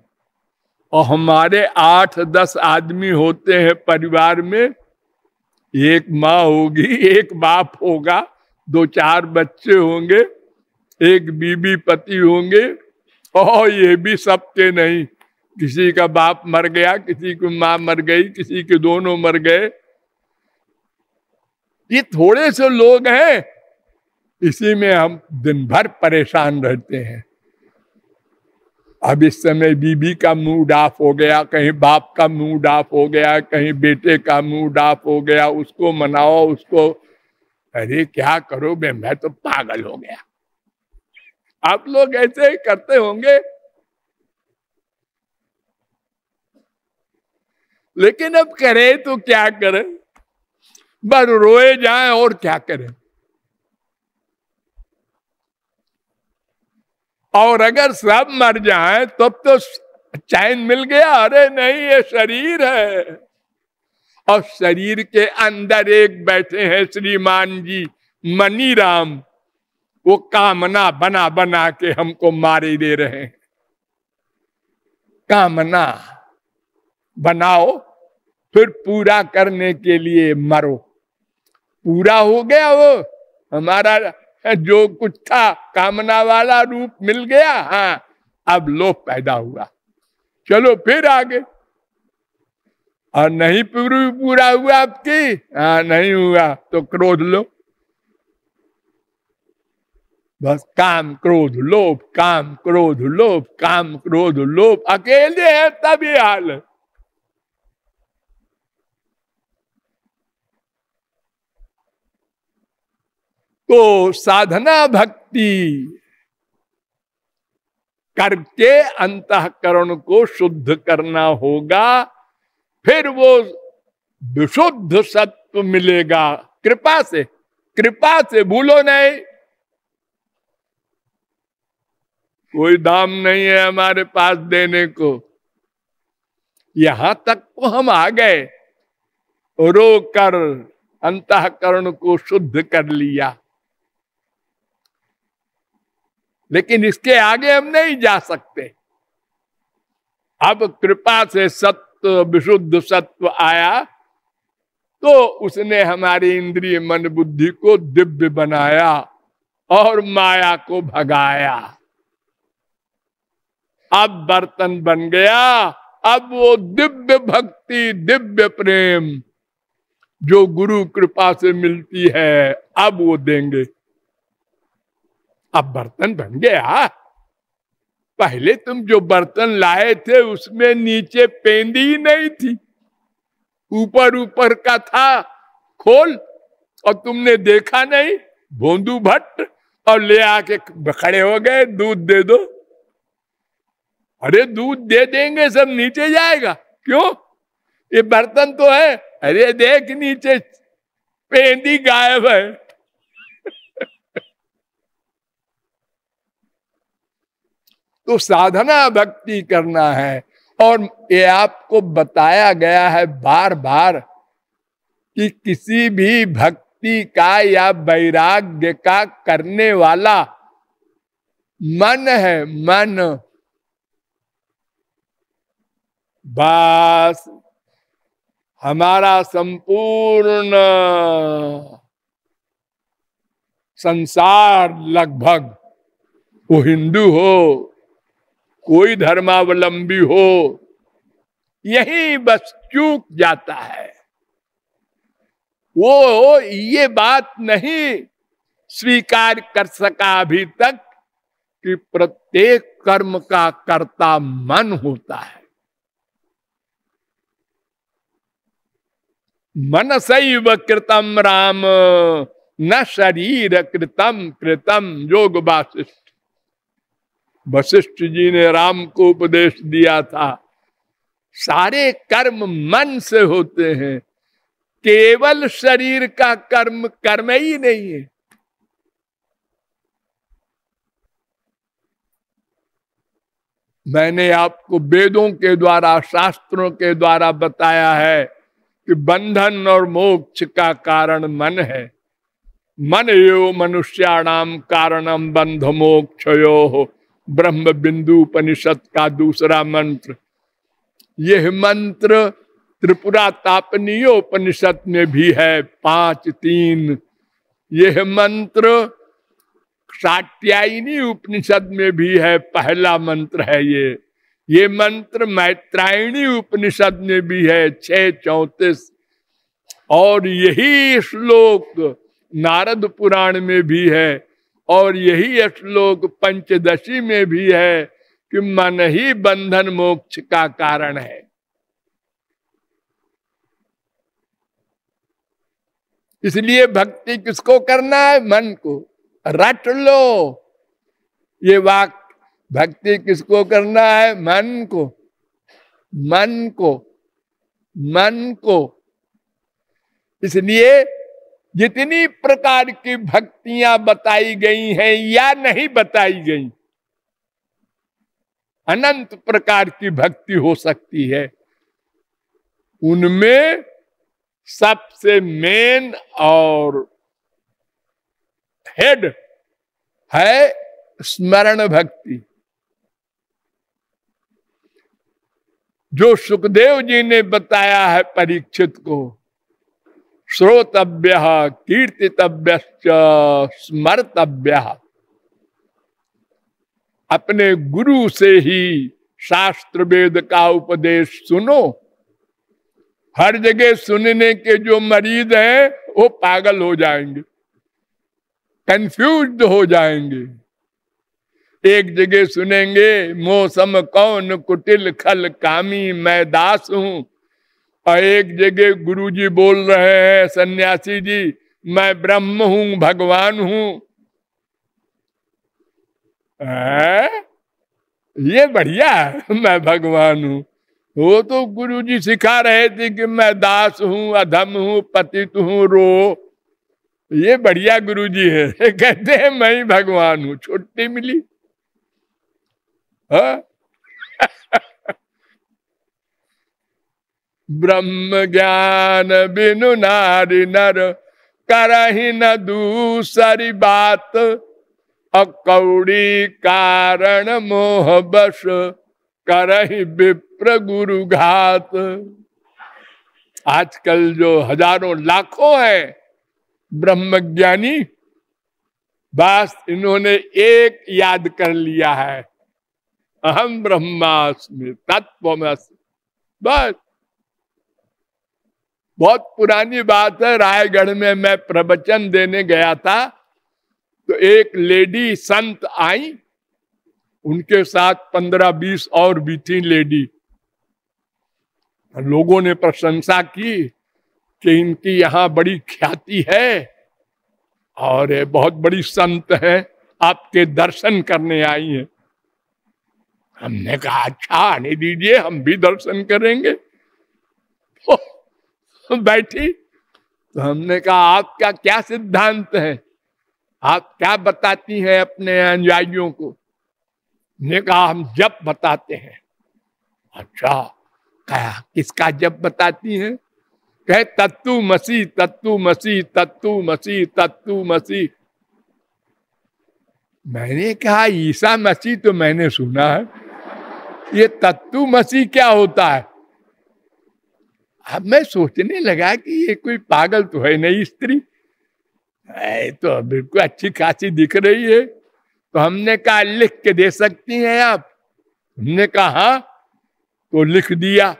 और हमारे 8-10 आदमी होते हैं परिवार में, एक माँ होगी, एक बाप होगा, 2-4 बच्चे होंगे, एक बीबी पति होंगे, और ये भी सबके नहीं, किसी का बाप मर गया, किसी की माँ मर गई, किसी के दोनों मर गए। ये थोड़े से लोग हैं, इसी में हम दिन भर परेशान रहते हैं। अब इस समय बीबी का मूड ऑफ हो गया, कहीं बाप का मूड ऑफ हो गया, कहीं बेटे का मूड ऑफ हो गया, उसको मनाओ, उसको, अरे क्या करो बे, मैं तो पागल हो गया। आप लोग ऐसे ही करते होंगे। लेकिन अब करें तो क्या करें, बस रोए जाएं और क्या करें। और अगर सब मर जाएं तब तो चैन मिल गया। अरे नहीं, ये शरीर है, और शरीर के अंदर एक बैठे हैं श्रीमान जी मनी राम, वो कामना बना बना के हमको मारे दे रहे हैं। कामना बनाओ, फिर पूरा करने के लिए मरो। पूरा हो गया वो हमारा जो कुछ था, कामना वाला रूप मिल गया। हाँ, अब लोभ पैदा हुआ, चलो फिर आगे। और नहीं पूरा हुआ आपकी, हाँ नहीं हुआ तो क्रोध लो, बस काम क्रोध लोभ, काम क्रोध लोभ, काम क्रोध लोभ। अकेले हैं तब ये हाल है। तो साधना भक्ति करके अंतःकरण को शुद्ध करना होगा, फिर वो विशुद्ध सत्व मिलेगा कृपा से। कृपा से, भूलो नहीं, कोई दाम नहीं है हमारे पास देने को। यहां तक तो हम आ गए, रो कर अंतःकरण को शुद्ध कर लिया, लेकिन इसके आगे हम नहीं जा सकते। अब कृपा से सत्व, विशुद्ध सत्व आया तो उसने हमारी इंद्रिय मन बुद्धि को दिव्य बनाया और माया को भगाया। अब बर्तन बन गया, अब वो दिव्य भक्ति, दिव्य प्रेम जो गुरु कृपा से मिलती है, अब वो देंगे। अब बर्तन बन गया। पहले तुम जो बर्तन लाए थे उसमें नीचे पेंदी ही नहीं थी, ऊपर ऊपर का था खोल, और तुमने देखा नहीं, भोंदू भट्ट, और ले आके खड़े हो गए, दूध दे दो। अरे दूध दे देंगे, सब नीचे जाएगा, क्यों? ये बर्तन तो है। अरे देख नीचे पेंदी गायब है। तो साधना भक्ति करना है, और ये आपको बताया गया है बार बार कि किसी भी भक्ति का या वैराग्य का करने वाला मन है, मन। बस हमारा संपूर्ण संसार लगभग, वो हिंदू हो, कोई धर्मावलंबी हो, यही बस चूक जाता है। वो ये बात नहीं स्वीकार कर सका अभी तक कि प्रत्येक कर्म का कर्ता मन होता है। मनसैव कृतम राम न शरीर कृतम कृतम। योग वासिष्ठ, वशिष्ठ जी ने राम को उपदेश दिया था, सारे कर्म मन से होते हैं, केवल शरीर का कर्म कर्म ही नहीं है। मैंने आपको वेदों के द्वारा, शास्त्रों के द्वारा बताया है कि बंधन और मोक्ष का कारण मन है। मन यो मनुष्याणाम कारणम बंध मोक्षयो, ब्रह्म बिंदु उपनिषद का दूसरा मंत्र। यह मंत्र त्रिपुरा तापनीयोपनिषद में भी है 5:3। यह मंत्र कात्यायनी उपनिषद में भी है, पहला मंत्र है ये मंत्र मैत्रायणी उपनिषद में भी है 6:34, और यही श्लोक नारद पुराण में भी है, और यही श्लोक पंचदशी में भी है कि मन ही बंधन मोक्ष का कारण है। इसलिए भक्ति किसको करना है? मन को। रट लो ये वाक्य, भक्ति किसको करना है? मन को, मन को, मन को। इसलिए जितनी प्रकार की भक्तियां बताई गई हैं या नहीं बताई गई, अनंत प्रकार की भक्ति हो सकती है। उनमें सबसे मेन और हेड है स्मरण भक्ति, जो सुखदेव जी ने बताया है परीक्षित को। श्रोतव्य कीर्तितव्य स्मर्तव्य। अपने गुरु से ही शास्त्र वेद का उपदेश सुनो। हर जगह सुनने के जो मरीज हैं वो पागल हो जाएंगे, कंफ्यूज्ड हो जाएंगे। एक जगह सुनेंगे मौसम कौन कुटिल खल कामी मैं दास हूं, और एक जगह गुरुजी बोल रहे हैं सन्यासी जी मैं ब्रह्म हूं, भगवान हूं। ये बढ़िया है, मैं भगवान हूं। वो तो गुरुजी सिखा रहे थे कि मैं दास हूं, अधम हूं, पतित हूं, रो। ये बढ़िया गुरुजी है, कहते हैं मैं ही भगवान हूं। छुट्टी मिली। हाँ? ब्रह्म ज्ञान बिनु नारी नर करहि न दूसरी बात, अकौड़ी कारण मोह बस करहि विप्र गुरु घात। आजकल जो हजारों लाखों हैं ब्रह्मज्ञानी, बस इन्होंने एक याद कर लिया है, अहम ब्रह्मास्मि तत्त्वमसि। बस बहुत पुरानी बात है, रायगढ़ में मैं प्रवचन देने गया था, तो एक लेडी संत आई, उनके साथ 15-20 और भी थी लेडी। लोगों ने प्रशंसा की कि इनकी यहाँ बड़ी ख्याति है और बहुत बड़ी संत है, आपके दर्शन करने आई हैं। हमने कहा अच्छा आने दीजिए, हम भी दर्शन करेंगे। तो बैठी, तो हमने कहा आपका क्या सिद्धांत है, आप क्या बताती हैं अपने अनुयायियों को? ने कहा हम जप बताते हैं। अच्छा, कहा किसका जप बताती हैं? कहे तत्तु मसी तत्तु मसी तत्तु मसी तत्तु मसी। मैंने कहा ईसा मसीह तो मैंने सुना है, ये तत्तु मसीह क्या होता है? अब मैं सोचने लगा कि ये कोई पागल तो है नहीं स्त्री, तो बिल्कुल अच्छी खासी दिख रही है। तो हमने कहा लिख के दे सकती हैं आप? हमने कहा हाँ, तो लिख दिया।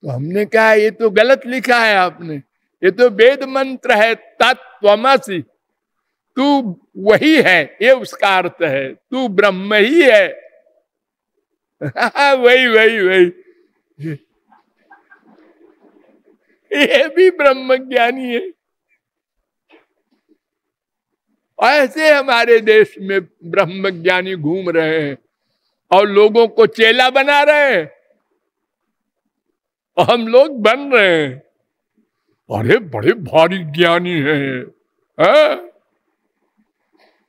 तो हमने कहा ये तो गलत लिखा है आपने, ये तो वेद मंत्र है, तत्त्वमसि, तू वही है, ये उसका अर्थ है, तू ब्रह्म ही है। वही वही वही, ये भी ब्रह्म ज्ञानी है। ऐसे हमारे देश में ब्रह्म ज्ञानी घूम रहे हैं और लोगों को चेला बना रहे हैं, और हम लोग बन रहे हैं। अरे बड़े भारी ज्ञानी हैं, है?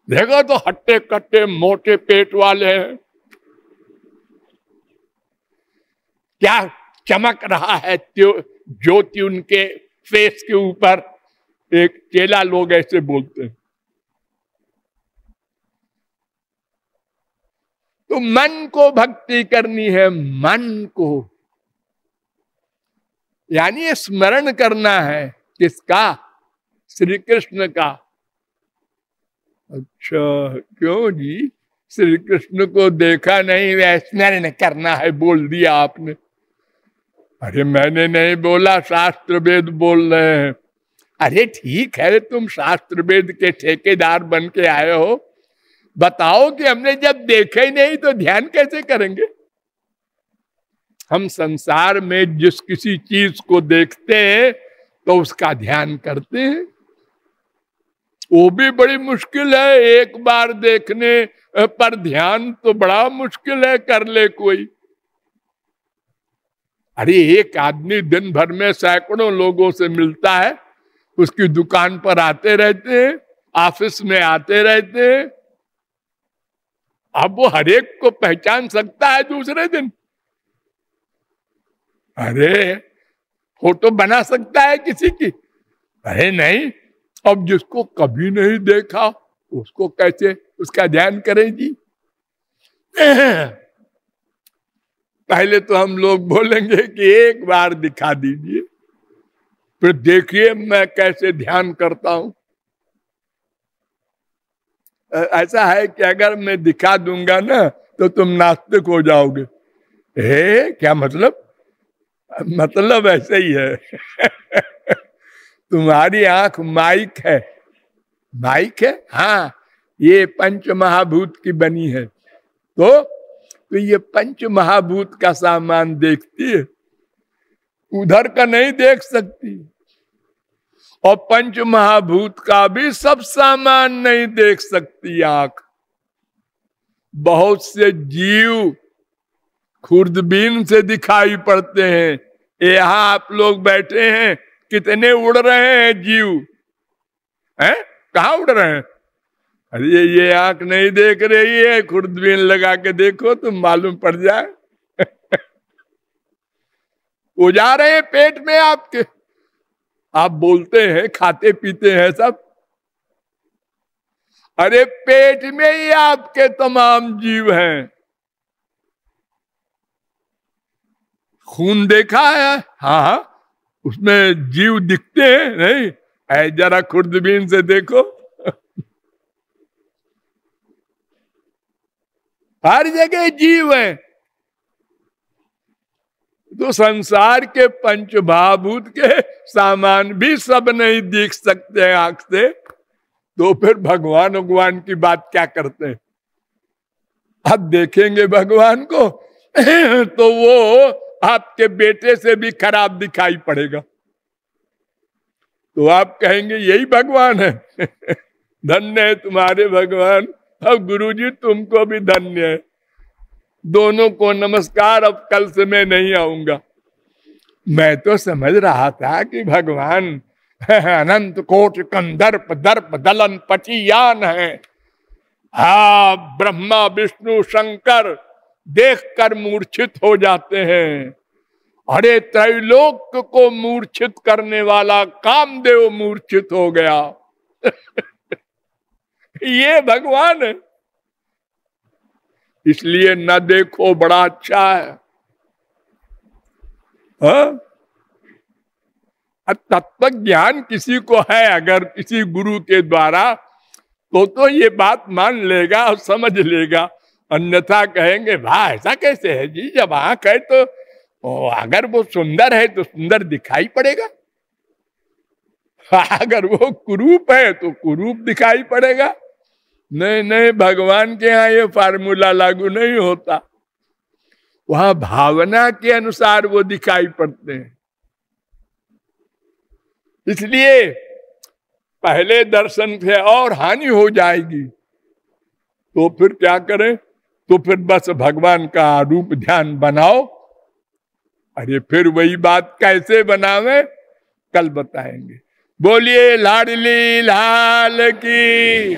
देखो तो हट्टे कट्टे मोटे पेट वाले हैं, क्या चमक रहा है ज्योति उनके फेस के ऊपर। एक चेला लोग ऐसे बोलते हैं। तो मन को भक्ति करनी है, मन को, यानी स्मरण करना है किसका? श्री कृष्ण का। अच्छा क्यों जी, श्री कृष्ण को देखा नहीं, वह स्मरण करना है बोल दिया आपने। अरे मैंने नहीं बोला, शास्त्र वेद बोल रहे हैं। अरे ठीक है, तुम शास्त्र वेद के ठेकेदार बन के आए हो, बताओ कि हमने जब देखा ही नहीं तो ध्यान कैसे करेंगे? हम संसार में जिस किसी चीज को देखते हैं तो उसका ध्यान करते हैं, वो भी बड़ी मुश्किल है। एक बार देखने पर ध्यान तो बड़ा मुश्किल है, कर ले कोई। अरे एक आदमी दिन भर में सैकड़ों लोगों से मिलता है, उसकी दुकान पर आते रहते हैं, ऑफिस में आते रहते हैं। अब वो हरेक को पहचान सकता है दूसरे दिन? अरे फोटो बना सकता है किसी की? अरे नहीं। अब जिसको कभी नहीं देखा उसको कैसे उसका ध्यान करेगी? पहले तो हम लोग बोलेंगे कि एक बार दिखा दीजिए, फिर देखिए मैं कैसे ध्यान करता हूं। ऐसा है कि अगर मैं दिखा दूंगा ना तो तुम नास्तिक हो जाओगे। क्या मतलब? मतलब ऐसे ही है। तुम्हारी आंख माइक है, माइक है, हाँ, ये पंच महाभूत की बनी है, तो ये पंच महाभूत का सामान देखती है, उधर का नहीं देख सकती। और पंच महाभूत का भी सब सामान नहीं देख सकती आंख। बहुत से जीव खुर्दबीन से दिखाई पड़ते हैं। यहाँ आप लोग बैठे हैं, कितने उड़ रहे हैं जीव हैं? कहाँ उड़ रहे हैं? अरे ये आंख नहीं देख रही है, खुर्दबीन लगा के देखो तुम, मालूम पड़ जाए। वो जा रहे हैं पेट में आपके, आप बोलते हैं खाते पीते हैं सब, अरे पेट में ही आपके तमाम जीव हैं। खून देखा है? हाँ, उसमें जीव दिखते हैं नहीं? ऐ जरा खुर्दबीन से देखो, हर जगह जीव है। तो संसार के पंचमहाभूत के सामान भी सब नहीं देख सकते आंख से, तो फिर भगवान की बात क्या करते हैं? अब देखेंगे भगवान को तो वो आपके बेटे से भी खराब दिखाई पड़ेगा, तो आप कहेंगे यही भगवान है। धन्य है तुम्हारे भगवान। अब गुरुजी तुमको भी धन्य है। दोनों को नमस्कार, अब कल से मैं नहीं आऊंगा। मैं तो समझ रहा था कि भगवान अनंत कोटि कंदर्प दर्प दलन पचियान है। हा, ब्रह्मा विष्णु शंकर देखकर मूर्छित हो जाते हैं। अरे त्रैलोक को मूर्छित करने वाला कामदेव मूर्छित हो गया। ये भगवान है, इसलिए न देखो बड़ा अच्छा है। तत्व ज्ञान किसी को है अगर किसी गुरु के द्वारा, तो ये बात मान लेगा और समझ लेगा। अन्यथा कहेंगे वाह ऐसा कैसे है जी, जब आंख है तो अगर वो सुंदर है तो सुंदर दिखाई पड़ेगा, अगर वो कुरूप है तो कुरूप दिखाई पड़ेगा। नहीं नहीं, भगवान के यहाँ ये फार्मूला लागू नहीं होता, वहां भावना के अनुसार वो दिखाई पड़ते हैं। इसलिए पहले दर्शन से और हानि हो जाएगी, तो फिर क्या करें? तो फिर बस भगवान का रूप ध्यान बनाओ। अरे फिर वही बात कैसे बनावे, कल बताएंगे। बोलिए लाडली लाल की।